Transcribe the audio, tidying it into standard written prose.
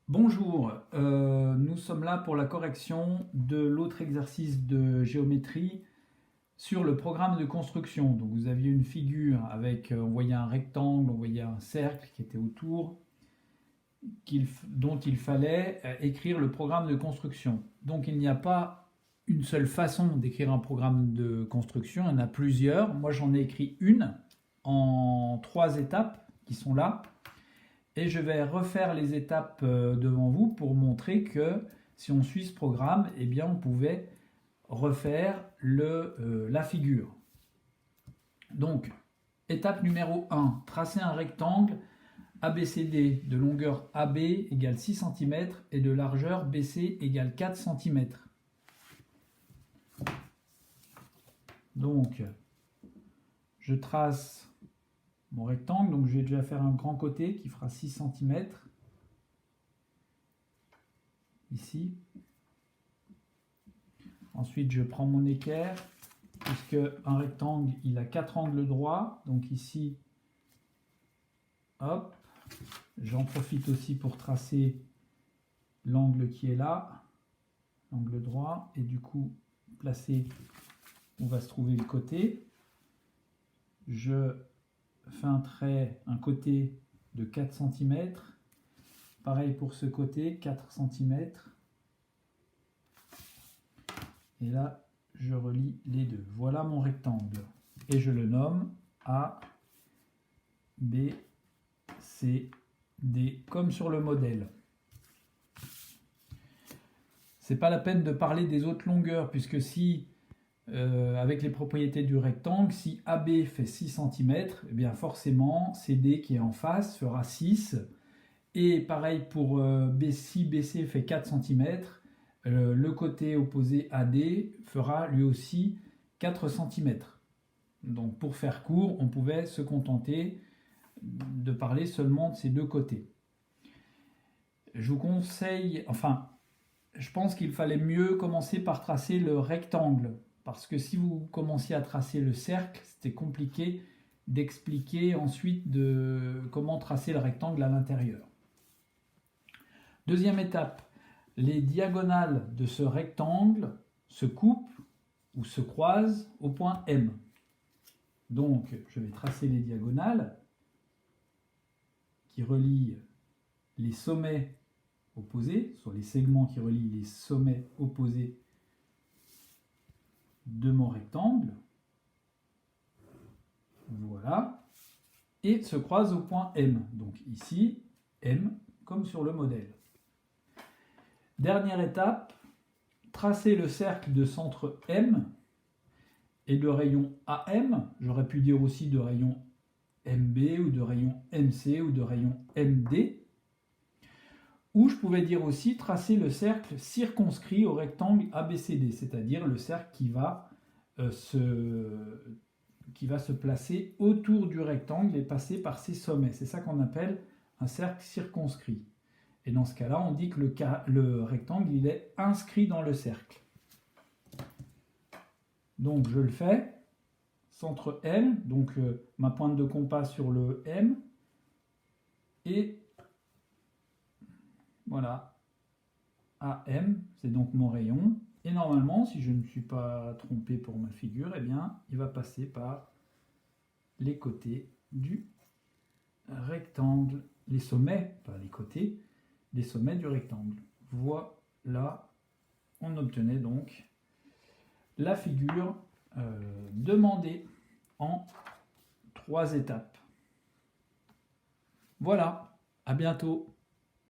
Bonjour, nous sommes là pour la correction de l'autre exercice de géométrie sur le programme de construction. Donc vous aviez une figure avec, on voyait un rectangle, on voyait un cercle qui était autour, dont il fallait écrire le programme de construction. Donc il n'y a pas une seule façon d'écrire un programme de construction, il y en a plusieurs. Moi j'en ai écrit une en 3 étapes qui sont là. Et je vais refaire les étapes devant vous pour montrer que si on suit ce programme, eh bien on pouvait refaire la figure. Donc, étape numéro 1, tracer un rectangle ABCD de longueur AB égale 6 cm et de largeur BC égale 4 cm. Donc, je trace mon rectangle, donc je vais déjà faire un grand côté qui fera 6 cm ici. Ensuite, je prends mon équerre, puisque un rectangle, il a 4 angles droits, donc ici, hop, j'en profite aussi pour tracer l'angle qui est là, l'angle droit, et du coup, placer où va se trouver le côté. Je fais un trait, un côté de 4 cm. Pareil pour ce côté, 4 cm. Et là, je relie les deux. Voilà mon rectangle. Et je le nomme A, B, C, D, comme sur le modèle. C'est pas la peine de parler des autres longueurs, puisque si avec les propriétés du rectangle, si AB fait 6 cm, eh bien forcément CD qui est en face fera 6. Et pareil pour si BC fait 4 cm, le côté opposé AD fera lui aussi 4 cm. Donc pour faire court, on pouvait se contenter de parler seulement de ces deux côtés. Je vous conseille, enfin, je pense qu'il fallait mieux commencer par tracer le rectangle. Parce que si vous commenciez à tracer le cercle, c'était compliqué d'expliquer ensuite comment tracer le rectangle à l'intérieur. Deuxième étape, les diagonales de ce rectangle se coupent ou se croisent au point M. Donc, je vais tracer les diagonales qui relient les sommets opposés, sur les segments qui relient les sommets opposés de mon rectangle, voilà, et se croise au point M. Donc ici, M, comme sur le modèle. Dernière étape, tracer le cercle de centre M et de rayon AM. J'aurais pu dire aussi de rayon MB ou de rayon MC ou de rayon MD. Ou je pouvais dire aussi tracer le cercle circonscrit au rectangle ABCD, c'est-à-dire le cercle qui va se placer autour du rectangle et passer par ses sommets. C'est ça qu'on appelle un cercle circonscrit. Et dans ce cas-là, on dit que le rectangle il est inscrit dans le cercle. Donc je le fais, centre M, donc ma pointe de compas sur le M, et voilà, AM, c'est donc mon rayon. Et normalement, si je ne me suis pas trompé pour ma figure, eh bien, il va passer par les côtés du rectangle, les sommets, pas les côtés, les sommets du rectangle. Voilà, on obtenait donc la figure demandée en 3 étapes. Voilà, à bientôt.